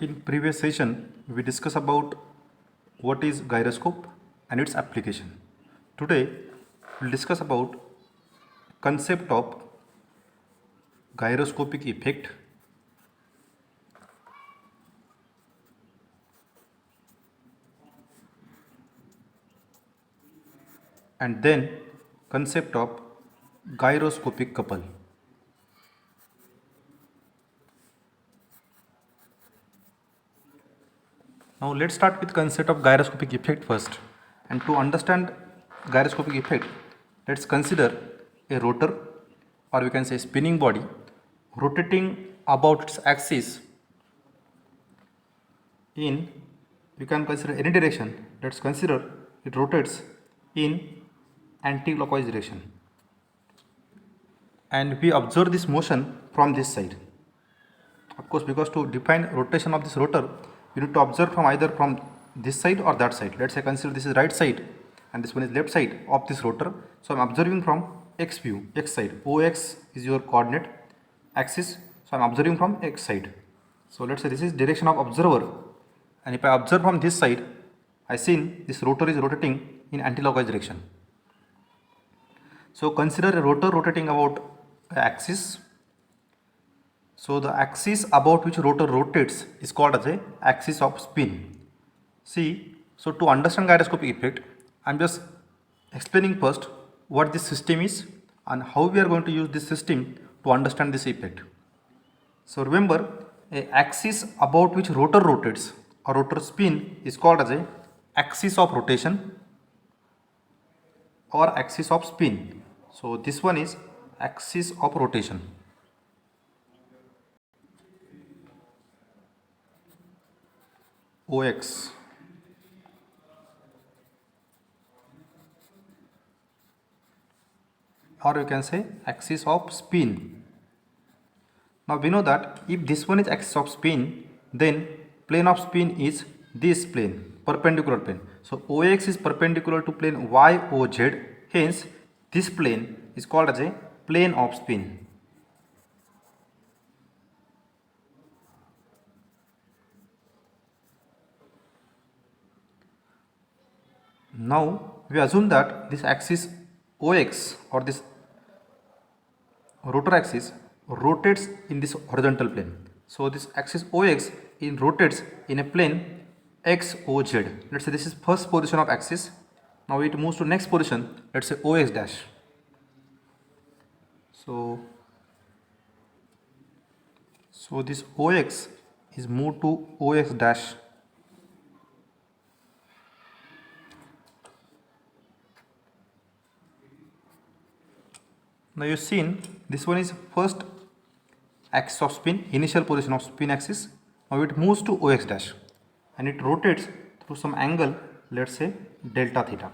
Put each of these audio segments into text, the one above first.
In previous session, we discussed about what is gyroscope and its application. Today, we'll discuss about concept of gyroscopic effect and then concept of gyroscopic couple. Now let's start with concept of gyroscopic effect first. And to understand gyroscopic effect, let's consider a rotor, or we can say spinning body, rotating about its axis in, we can consider any direction. Let's consider it rotates in anti-clockwise direction, and we observe this motion from this side. Of course, because to define rotation of this rotor, you need to observe from either from this side or that side. Let's say consider this is right side and this one is left side of this rotor. So I'm observing from x view, x side. OX is your coordinate axis. So I'm observing from x side. So let's say this is direction of observer, and if I observe from this side, I seen this rotor is rotating in anti-clockwise direction. So consider a rotor rotating about axis. So the axis about which rotor rotates is called as a axis of spin. See, so to understand gyroscopic effect, I am just explaining first what this system is and how we are going to use this system to understand this effect. So remember, a axis about which rotor rotates or rotor spin is called as a axis of rotation or axis of spin. So this one is axis of rotation. OX. Or you can say axis of spin. Now we know that if this one is axis of spin, then plane of spin is this plane, perpendicular plane. So OX is perpendicular to plane YOZ, hence this plane is called as a plane of spin. Now we assume that this axis OX or this rotor axis rotates in this horizontal plane. So this axis OX rotates in a plane XOZ. Let's say this is first position of axis. Now it moves to next position, let's say OX dash. So this OX is moved to OX dash. Now you've seen this one is first axis of spin, initial position of spin axis. Now it moves to OX dash and it rotates through some angle, let's say delta theta.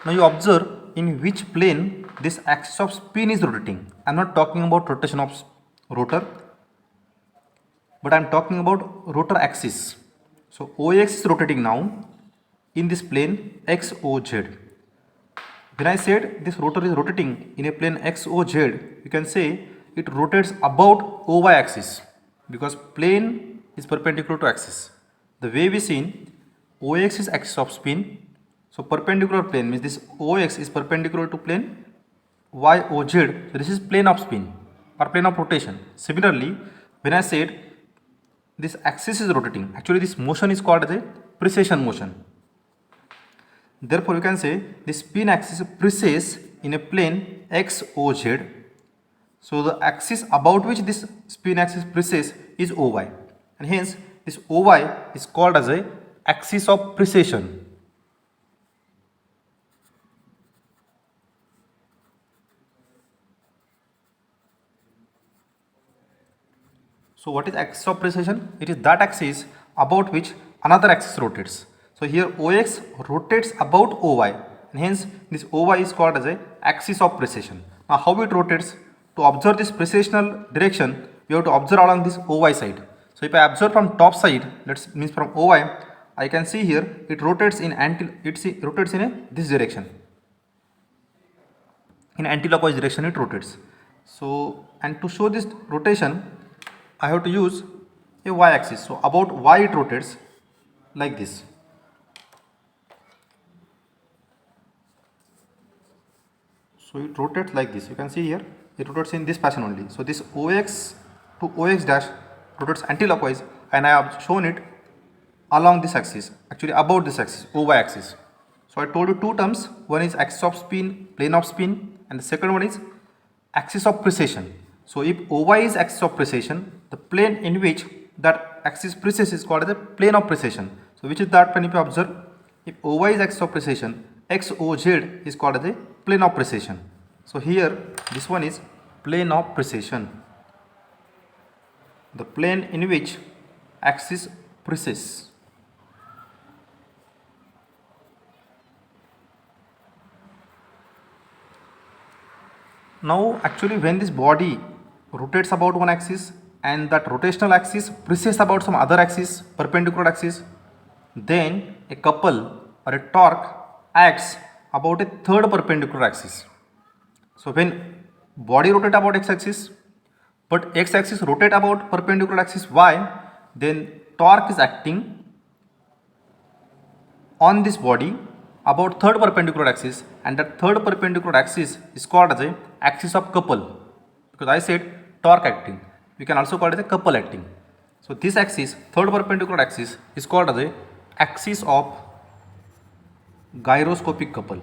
Now you observe in which plane this axis of spin is rotating. I am not talking about rotation of rotor, but I am talking about rotor axis. So OX is rotating now in this plane XOZ. When I said this rotor is rotating in a plane XOZ, you can say it rotates about OY axis because plane is perpendicular to axis. The way we seen, OX is axis of spin, so perpendicular plane means this OX is perpendicular to plane YOZ, so this is plane of spin or plane of rotation. Similarly, when I said this axis is rotating, actually this motion is called as a precession motion. Therefore, you can say the spin axis precesses in a plane XOZ. So the axis about which this spin axis precesses is OY, and hence this OY is called as a axis of precession. So what is axis of precession? It is that axis about which another axis rotates. So here OX rotates about OY, and hence this OY is called as a axis of precession. Now how it rotates? To observe this precessional direction, we have to observe along this OY side. So if I observe from top side, that means from OY, I can see here it rotates in this direction. In anti-clockwise direction it rotates. So, and to show this rotation, I have to use a y axis. So about y it rotates like this. So it rotates like this. You can see here it rotates in this fashion only. So this OX to OX dash rotates anti-clockwise, and I have shown it along this axis, actually about this axis, OY axis. So I told you two terms. One is axis of spin, plane of spin, and the second one is axis of precession. So if OY is axis of precession, the plane in which that axis precesses is called as the plane of precession. So which is that plane if you observe? If OY is axis of precession, XOZ is called as a plane of precession. So here this one is plane of precession, the plane in which axis precesses. Now actually when this body rotates about one axis and that rotational axis precesses about some other axis, perpendicular axis, then a couple or a torque acts about a third perpendicular axis. So when body rotate about x axis but x axis rotate about perpendicular axis y, then torque is acting on this body about third perpendicular axis, and that third perpendicular axis is called as a axis of couple, because I said torque acting, we can also call it a couple acting. So this axis, third perpendicular axis, is called as a axis of gyroscopic couple.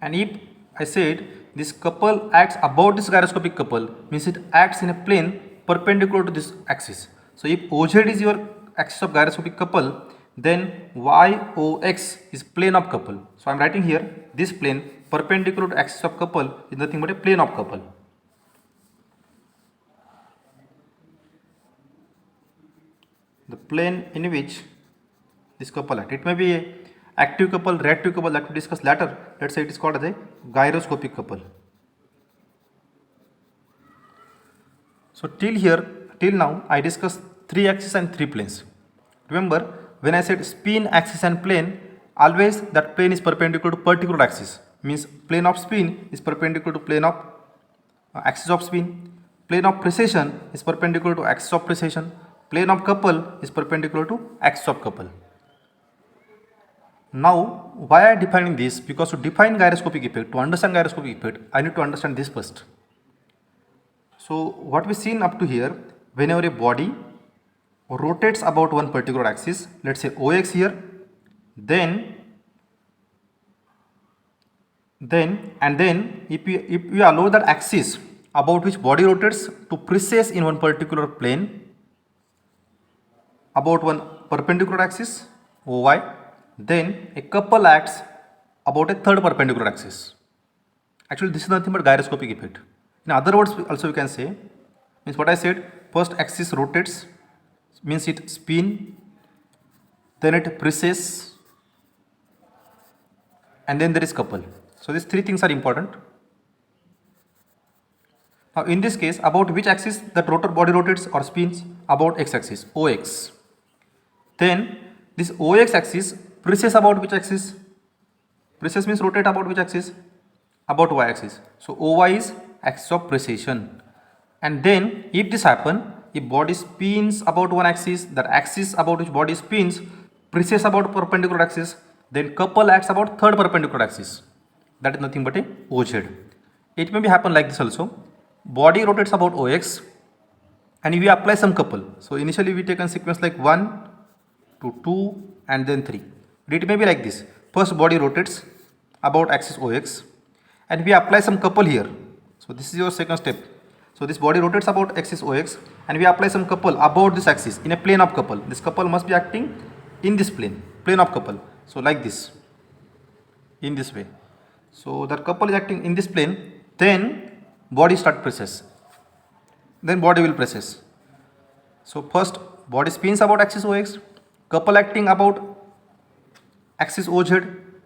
And if I said this couple acts about this gyroscopic couple, means it acts in a plane perpendicular to this axis. So if OZ is your axis of gyroscopic couple, then YOX is plane of couple. So I am writing here this plane perpendicular to axis of couple is nothing but a plane of couple. The plane in which this couple acts. It may be a active couple, reactive couple, that we discuss later. Let's say it is called as a gyroscopic couple. So till now I discussed three axes and three planes. Remember when I said spin, axis and plane, always that plane is perpendicular to particular axis, means plane of spin is perpendicular to plane of axis of spin, plane of precession is perpendicular to axis of precession, plane of couple is perpendicular to axis of couple. Now, why I am defining this? Because to define gyroscopic effect, to understand gyroscopic effect, I need to understand this first. So, what we've seen up to here, whenever a body rotates about one particular axis, let's say OX here, then if we allow that axis about which body rotates to precess in one particular plane about one perpendicular axis OY, then a couple acts about a third perpendicular axis. Actually this is nothing but gyroscopic effect. In other words also we can say, means what I said, first axis rotates, means it spin, then it precesses, and then there is couple. So these three things are important. Now in this case, about which axis that rotor body rotates or spins? About x axis, OX. Then this OX axis precesses about which axis? Precess means rotate about which axis? About y axis. So OY is axis of precession. And then if this happen, if body spins about one axis, that axis about which body spins precesses about perpendicular axis, then couple acts about third perpendicular axis. That is nothing but a OZ. It may be happen like this also. Body rotates about OX and we apply some couple. So initially we take a sequence like 1 to 2 and then 3. It may be like this. First body rotates about axis OX and we apply some couple here. So this is your second step. So this body rotates about axis OX and we apply some couple about this axis in a plane of couple. This couple must be acting in this plane of couple. So like this, in this way. So that couple is acting in this plane, then body start precess. Then body will precess. So first body spins about axis OX, couple acting about axis OZ,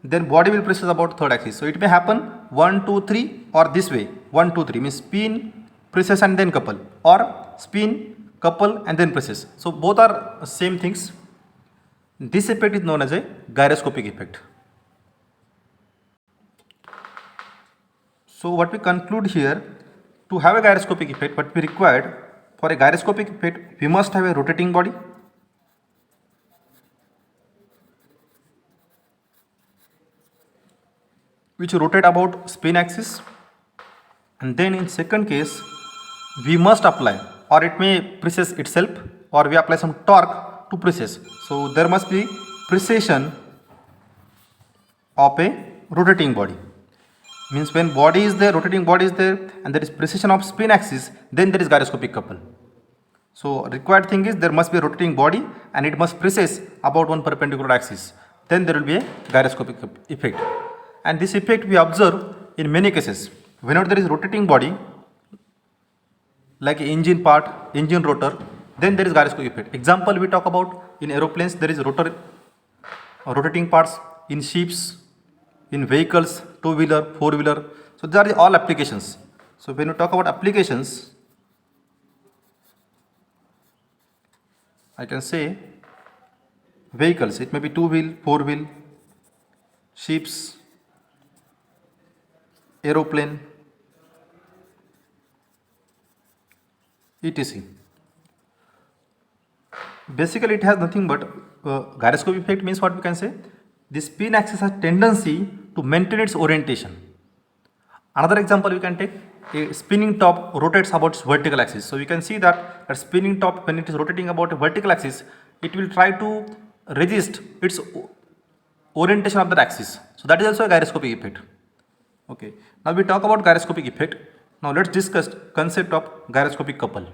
then body will precess about third axis. So it may happen 1, 2, 3 or this way. 1, 2, 3 means spin, precess and then couple, or spin, couple and then precess. So both are same things. This effect is known as a gyroscopic effect. So what we conclude here, to have a gyroscopic effect, what we required for a gyroscopic effect, we must have a rotating body, which rotate about spin axis, and then in second case we must apply, or it may precess itself, or we apply some torque to precess. So there must be precession of a rotating body. Means when body is there, rotating body is there, and there is precession of spin axis, then there is gyroscopic couple. So required thing is there must be a rotating body and it must precess about one perpendicular axis. Then there will be a gyroscopic effect. And this effect we observe in many cases. Whenever there is rotating body, like engine part, engine rotor, then there is gyroscopic effect. Example we talk about in aeroplanes, there is rotating parts, in ships, in vehicles, two-wheeler, four-wheeler. So these are the all applications. So when you talk about applications, I can say vehicles, it may be two-wheel, four-wheel, ships, aeroplane, etc. Basically it has nothing but gyroscopic effect means what we can say, the spin axis has tendency to maintain its orientation. Another example we can take, a spinning top rotates about its vertical axis. So we can see that a spinning top, when it is rotating about a vertical axis, it will try to resist its orientation of that axis. So that is also a gyroscopic effect. Okay. Now we talk about gyroscopic effect. Now let's discuss concept of gyroscopic couple.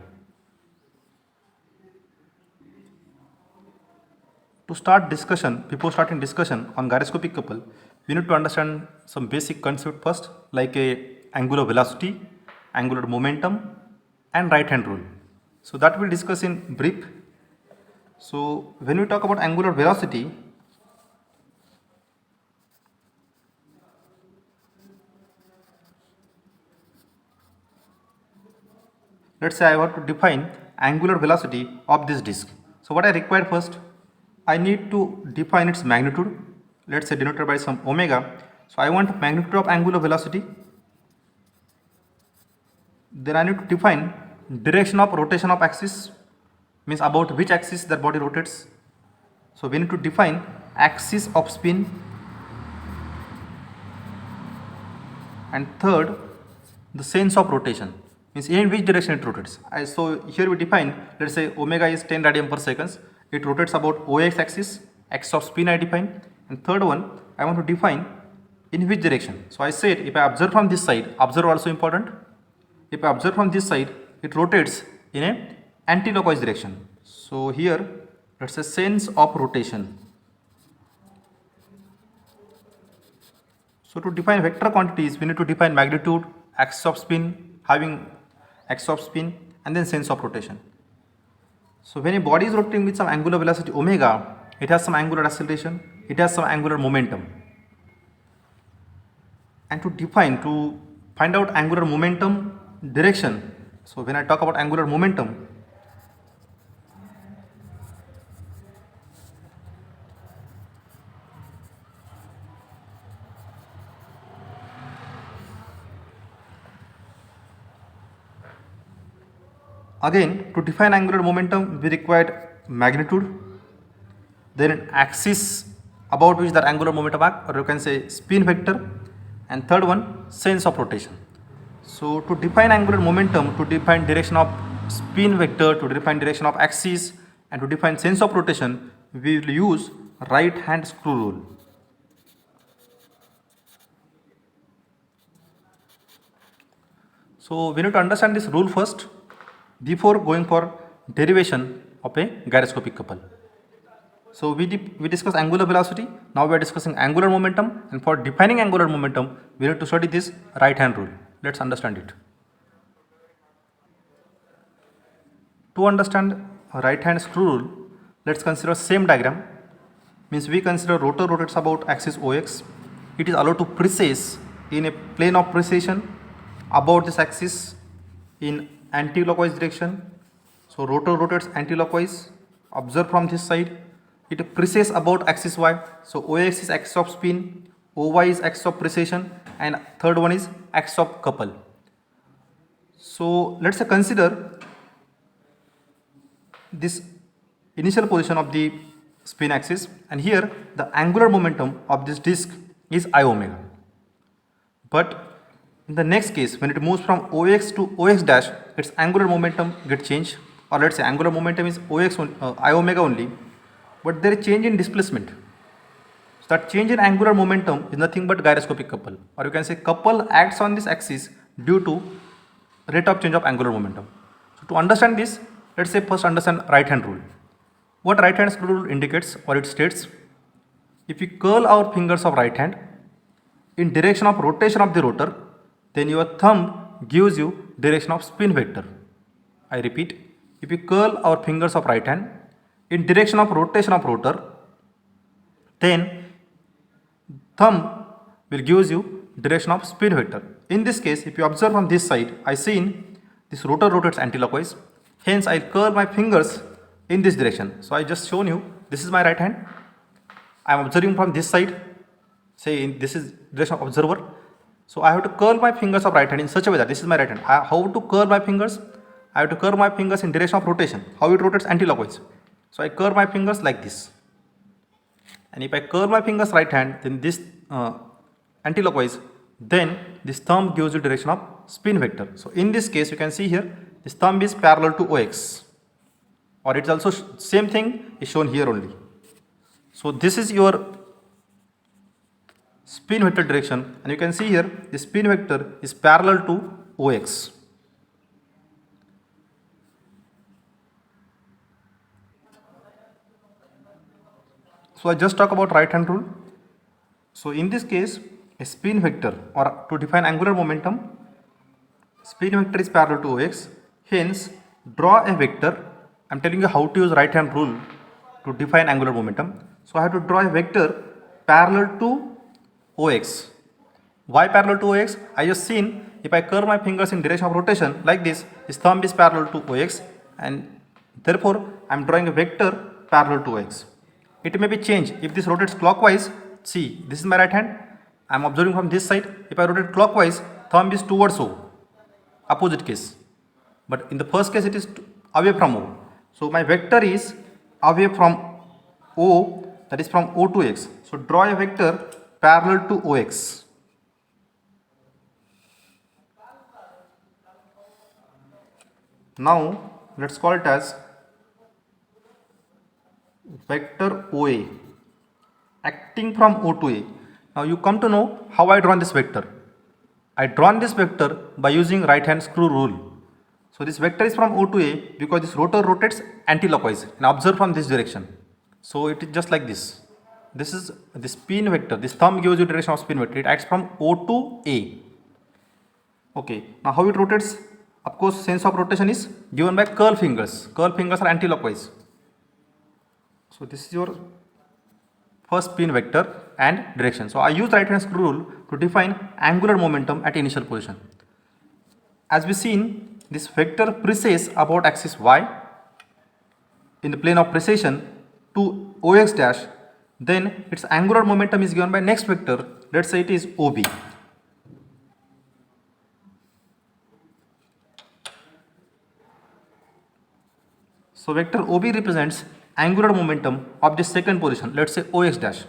To start discussion, before starting discussion on gyroscopic couple, we need to understand some basic concept first, like a angular velocity, angular momentum, and right hand rule. So that we'll discuss in brief. So when we talk about angular velocity, let's say I want to define angular velocity of this disk. So what I require first, I need to define its magnitude, let's say denoted by some omega. So I want magnitude of angular velocity. Then I need to define direction of rotation of axis, means about which axis that body rotates. So we need to define axis of spin. And third, the sense of rotation, means in which direction it rotates. So here we define, let's say omega is 10 radian per second. It rotates about OX axis, axis of spin I define. And third one, I want to define in which direction. So I said if I observe from this side, observe also important. If I observe from this side, it rotates in a anti-clockwise direction. So here, let's say sense of rotation. So to define vector quantities, we need to define magnitude, axis of spin, having axis of spin, and then sense of rotation. So when a body is rotating with some angular velocity omega, it has some angular acceleration, it has some angular momentum. And to find out angular momentum direction, so when I talk about angular momentum, again to define angular momentum we required magnitude, then an axis about which that angular momentum act, or you can say spin vector, and third one sense of rotation. So to define angular momentum, to define direction of spin vector, to define direction of axis, and to define sense of rotation, we will use right hand screw rule. So we need to understand this rule first before going for derivation of a gyroscopic couple. So we discuss angular velocity, now we are discussing angular momentum, and for defining angular momentum we need to study this right hand rule. Let's understand it. To understand right hand screw rule, let's consider same diagram. Means we consider rotor rotates about axis OX. It is allowed to precess in a plane of precession about this axis in anti-clockwise direction. So rotor rotates anti-clockwise. Observe from this side, it precesses about axis Y. So OX is axis of spin, OY is axis of precession, and third one is axis of couple. So let's say consider this initial position of the spin axis, and here the angular momentum of this disc is I omega. But in the next case, when it moves from OX to OX dash, its angular momentum gets changed, or let's say angular momentum is I omega only, but there is change in displacement. So that change in angular momentum is nothing but gyroscopic couple, or you can say couple acts on this axis due to rate of change of angular momentum. So to understand this, let's say first understand right hand rule. What right hand rule indicates, or it states, if we curl our fingers of right hand in direction of rotation of the rotor, then your thumb gives you direction of spin vector. I repeat, if we curl our fingers of right hand in direction of rotation of rotor, then thumb will gives you direction of spin vector. In this case, if you observe from this side, I seen this rotor rotates anti-clockwise. Hence, I curl my fingers in this direction. So I just shown you, this is my right hand. I am observing from this side. Say this is direction of observer. So I have to curl my fingers of right hand in such a way that this is my right hand. How to curl my fingers? I have to curl my fingers in direction of rotation. How it rotates anti-clockwise. So I curl my fingers like this. And if I curl my fingers right hand, then this anti-clockwise, then this thumb gives you direction of spin vector. So in this case, you can see here, this thumb is parallel to OX, or it's also same thing is shown here only. So this is your spin vector direction, and you can see here the spin vector is parallel to OX. So I just talk about right hand rule. So in this case, a spin vector, or to define angular momentum, spin vector is parallel to OX. Hence, draw a vector. I am telling you how to use right hand rule to define angular momentum. So I have to draw a vector parallel to OX. Why parallel to OX? I just seen if I curl my fingers in direction of rotation like this, his thumb is parallel to OX, and therefore I am drawing a vector parallel to OX. It may be changed if this rotates clockwise. See, this is my right hand. I am observing from this side. If I rotate clockwise, thumb is towards O. Opposite case. But in the first case, it is away from O. So my vector is away from O, that is from O to X. So draw a vector parallel to OX. Now let's call it as vector OA acting from O to A. Now you come to know how I drawn this vector. I drawn this vector by using right hand screw rule. So this vector is from O to A because this rotor rotates anti-clockwise, and observe from this direction. So it is just like this. This is the spin vector. This thumb gives you direction of spin vector. It acts from O to A. Okay. Now how it rotates? Of course, sense of rotation is given by curl fingers. Curl fingers are anti-clockwise. So this is your first spin vector and direction. So I use right hand screw rule to define angular momentum at initial position. As we seen, this vector precedes about axis y in the plane of precession to OX dash. Then its angular momentum is given by next vector. Let's say it is OB. So vector OB represents angular momentum of the second position, let's say OX dash.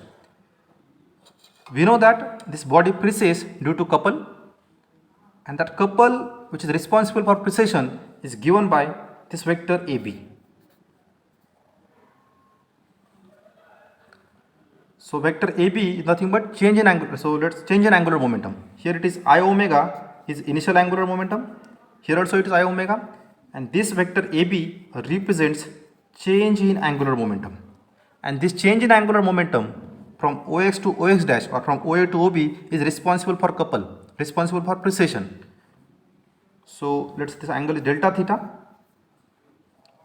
We know that this body precedes due to couple, and that couple which is responsible for precession is given by this vector AB. So vector AB is nothing but change in angular. So let's change in angular momentum. Here it is I omega is initial angular momentum. Here also it is I omega, and this vector AB represents change in angular momentum. And this change in angular momentum from OX to OX dash, or from OA to OB, is responsible for couple, responsible for precession. So let's say this angle is delta theta,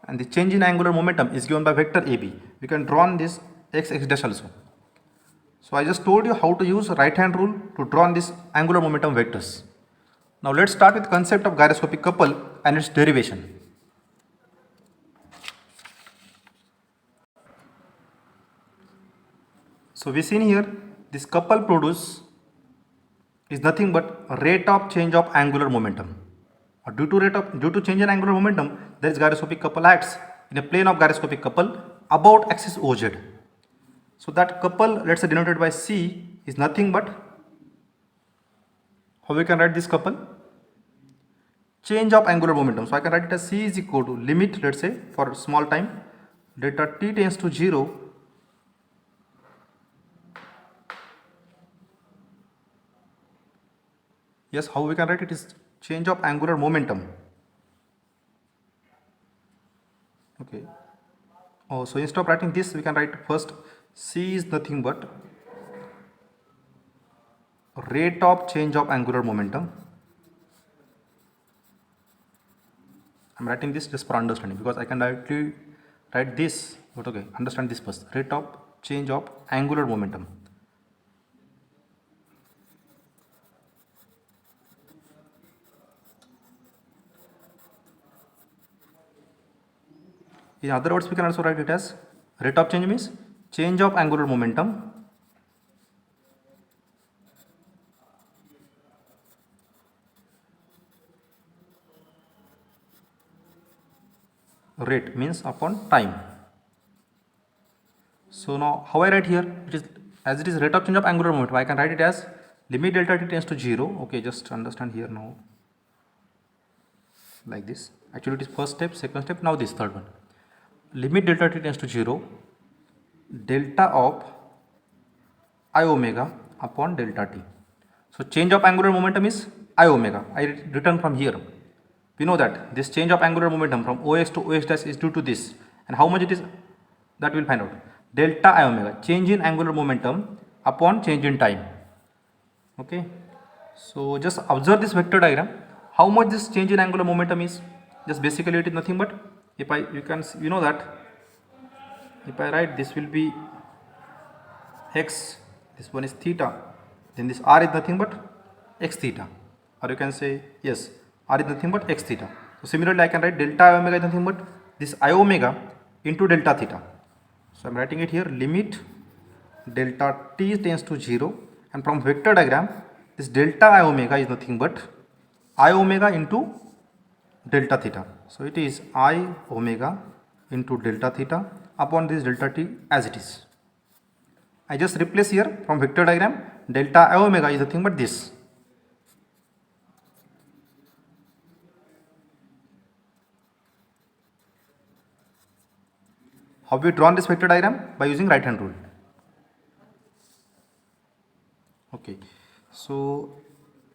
and the change in angular momentum is given by vector AB. We can draw on this x dash also. So I just told you how to use right hand rule to draw on this angular momentum vectors. Now let's start with concept of gyroscopic couple and its derivation. So we seen here this couple produce is nothing but rate of change of angular momentum. Or due to change in angular momentum, there is gyroscopic couple acts in a plane of gyroscopic couple about axis OZ. So that couple, let's say denoted by C, is nothing but, how we can write this couple? Change of angular momentum. So I can write it as C is equal to limit, let's say for small time, delta t tends to 0. Yes, how we can write it is change of angular momentum. Okay. Oh, so instead of writing this, we can write first C is nothing but rate of change of angular momentum. I'm writing this just for understanding, because I can directly write this, but okay, understand this first. Rate of change of angular momentum. In other words, we can also write it as rate of change means change of angular momentum rate means upon time. So now how I write here, it is as it is rate of change of angular momentum, I can write it as limit delta t tends to 0. Okay, just understand here now, like this. Actually it is first step, second step, now this third one. Limit delta t tends to 0, delta of I omega upon delta t. So change of angular momentum is I omega. I return from here. We know that this change of angular momentum from OX to OX dash is due to this, and how much it is, that we will find out. Delta I omega, change in angular momentum upon change in time. Okay, so just observe this vector diagram. How much this change in angular momentum is? Just basically it is nothing but, if you know that if I write, this will be x, this one is theta, then this r is nothing but x theta, or you can say yes, r is nothing but x theta. So similarly I can write delta I omega is nothing but this I omega into delta theta. So I am writing it here, limit delta t tends to 0, and from vector diagram this delta I omega is nothing but I omega into delta theta. So it is I omega into delta theta upon this delta t as it is. I just replace here from vector diagram, delta I omega is nothing but this. How we drawn this vector diagram? By using right hand rule. Okay, so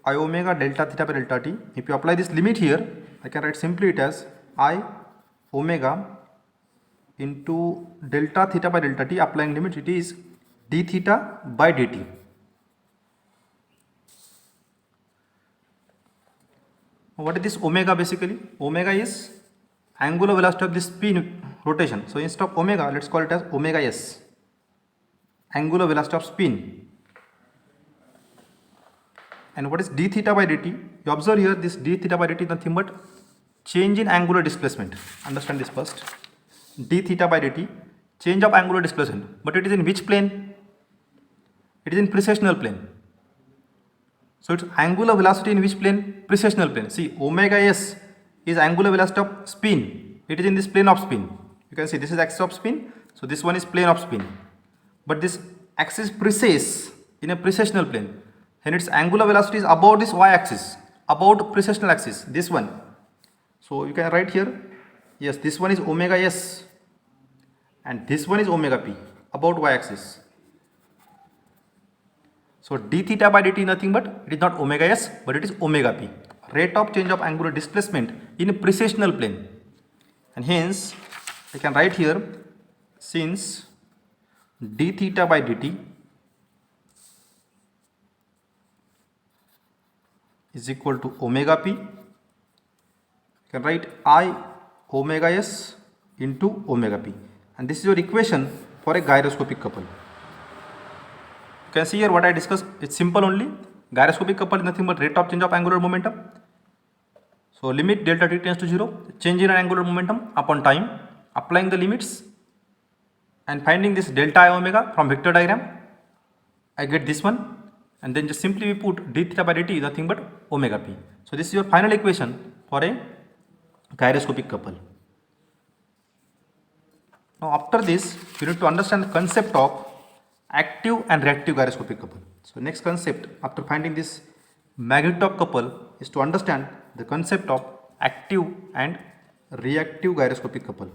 I omega delta theta by delta t. If you apply this limit here, I can write simply it as I omega into delta theta by delta t. Applying limit, it is d theta by dt. What is this omega basically? Omega is angular velocity of this spin rotation. So instead of omega, let's call it as omega s, angular velocity of spin. And what is d theta by dt? You observe here, this d theta by dt is nothing but change in angular displacement. Understand this first. D theta by dt, change of angular displacement. But it is in which plane? It is in precessional plane. So its angular velocity in which plane? Precessional plane. See, omega s is angular velocity of spin. It is in this plane of spin. You can see this is axis of spin. So this one is plane of spin. But this axis precess in a precessional plane. And its angular velocity is about this y-axis, about precessional axis, this one. So you can write here, yes, this one is omega s and this one is omega p, about y-axis. So d theta by dt is nothing but, it is not omega s, but it is omega p, rate of change of angular displacement in a precessional plane. And hence I can write here, since d theta by dt is equal to omega p, you can write I omega s into omega p, and this is your equation for a gyroscopic couple. You can see here what I discussed, it's simple only. Gyroscopic couple is nothing but rate of change of angular momentum. So limit delta t tends to 0, change in angular momentum upon time, applying the limits and finding this delta I omega from vector diagram, I get this one. and then just simply we put d theta by dt is nothing but omega p. So this is your final equation for a gyroscopic couple. Now after this, you need to understand the concept of active and reactive gyroscopic couple. So next concept after finding this magnitude of couple is to understand the concept of active and reactive gyroscopic couple.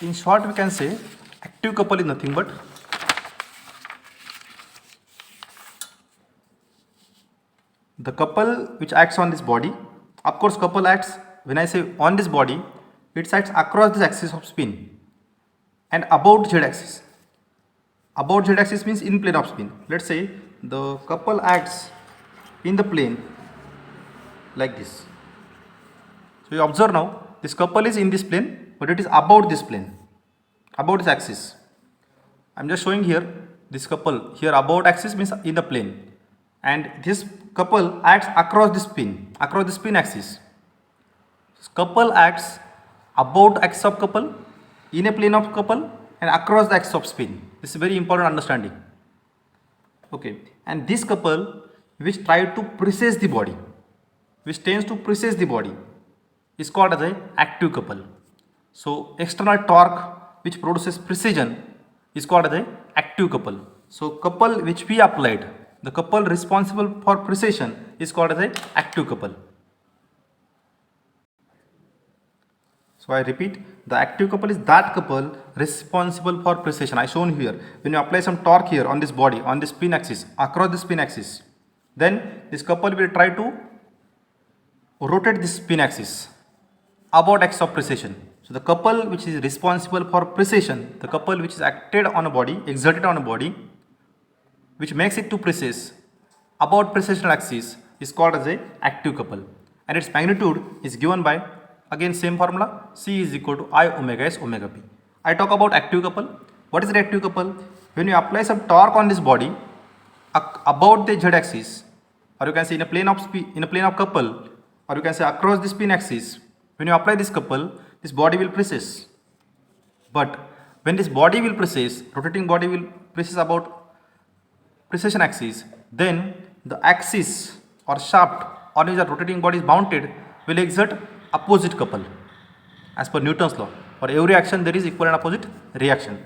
In short, we can say active couple is nothing but the couple which acts on this body. Of course, couple acts, when I say on this body, it acts across this axis of spin and about z axis. About z axis means in plane of spin. Let's say the couple acts in the plane like this. So you observe now, this couple is in this plane, but it is about this plane, about this axis. I am just showing here this couple here about axis means in the plane, and this couple acts across the spin axis. This couple acts about axis of couple, in a plane of couple, and across the axis of spin. This is very important understanding. Okay, and this couple which try to precede the body, which tends to precede the body, is called as a active couple. So external torque which produces precision is called as a active couple. So couple which we applied, the couple responsible for precision is called as a active couple. So I repeat, the active couple is that couple responsible for precision. I shown here, when you apply some torque here on this body, on the spin axis, across the spin axis, then this couple will try to rotate this spin axis about axis of precision. So the couple which is responsible for precision, the couple which is acted on a body, exerted on a body, which makes it to precise about precision axis is called as a active couple, and its magnitude is given by, again same formula, C is equal to I omega S omega P. I talk about active couple. What is reactive couple? When you apply some torque on this body about the z axis, or you can say in a plane of couple, or you can say across the spin axis, when you apply this couple, this body will precess. But when this body will precess, rotating body will precess about precision axis, then the axis or shaft on which the rotating body is mounted will exert opposite couple. As per Newton's law, for every action there is equal and opposite reaction.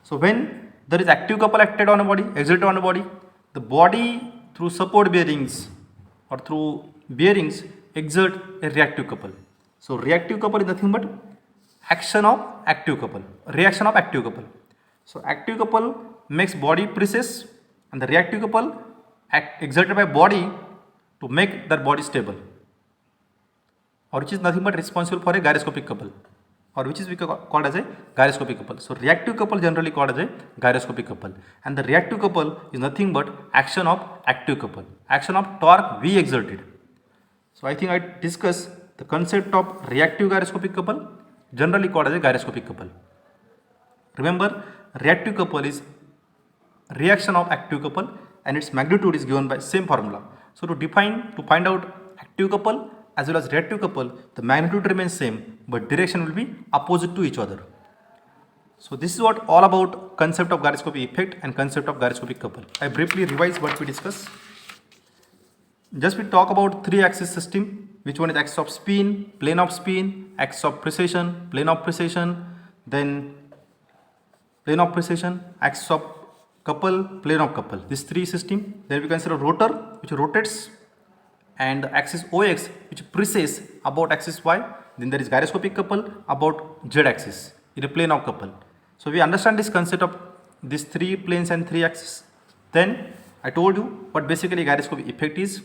So when there is active couple acted on a body, exerted on a body, the body through support bearings or through bearings exert a reactive couple. So reactive couple is nothing but action of active couple, reaction of active couple. So active couple makes body precess, and the reactive couple exerted by body to make that body stable, or which is nothing but responsible for a gyroscopic couple, or which is we called as a gyroscopic couple. So reactive couple generally called as a gyroscopic couple, and the reactive couple is nothing but action of active couple, action of torque V exerted. So I think I discussed the concept of reactive gyroscopic couple, generally called as a gyroscopic couple. Remember, reactive couple is reaction of active couple, and its magnitude is given by same formula. So to find out active couple as well as reactive couple, the magnitude remains same, but direction will be opposite to each other. So this is what all about concept of gyroscopic effect and concept of gyroscopic couple. I briefly revise what we discussed. Just we talk about 3-axis system, which one is axis of spin, plane of spin, axis of precession, plane of precession, then plane of precession, axis of couple, plane of couple. This 3 system. Then we consider rotor which rotates, and axis OX which precesses about axis Y. Then there is gyroscopic couple about Z axis in a plane of couple. So we understand this concept of these 3 planes and 3 axes. Then I told you what basically gyroscopic effect is.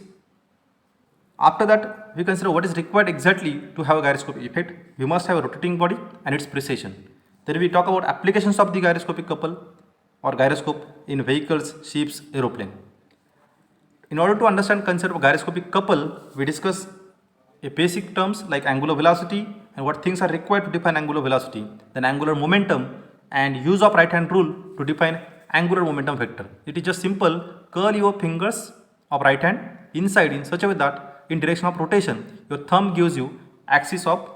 After that, we consider what is required exactly to have a gyroscopic effect. We must have a rotating body and its precession. Then we talk about applications of the gyroscopic couple or gyroscope in vehicles, ships, aeroplane. In order to understand concept of gyroscopic couple, we discuss a basic terms like angular velocity and what things are required to define angular velocity, then angular momentum, and use of right hand rule to define angular momentum vector. It is just simple, curl your fingers of right hand inside in such a way that in direction of rotation, your thumb gives you axis of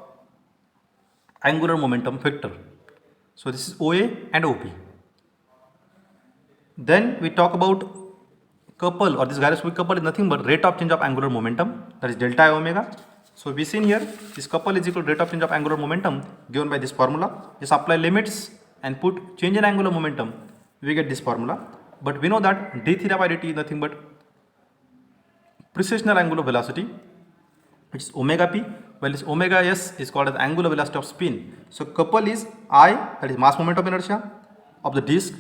angular momentum vector. So this is OA and OP. Then we talk about couple, or this gyroscopic couple is nothing but rate of change of angular momentum, that is delta I omega. So we seen here this couple is equal to rate of change of angular momentum given by this formula. Just apply limits and put change in angular momentum, we get this formula. But we know that d theta by dt is nothing but precessional angular velocity, which is omega p, while this omega s is called as angular velocity of spin. So couple is I, that is mass moment of inertia of the disc,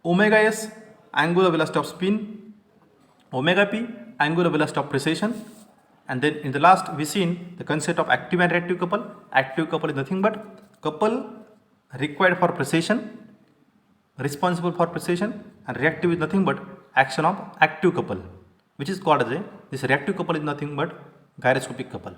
omega s angular velocity of spin, omega p angular velocity of precession, and then in the last we seen the concept of active and reactive couple. Active couple is nothing but couple required for precession, responsible for precession, and reactive is nothing but action of active couple, which is called as this reactive couple is nothing but gyroscopic couple.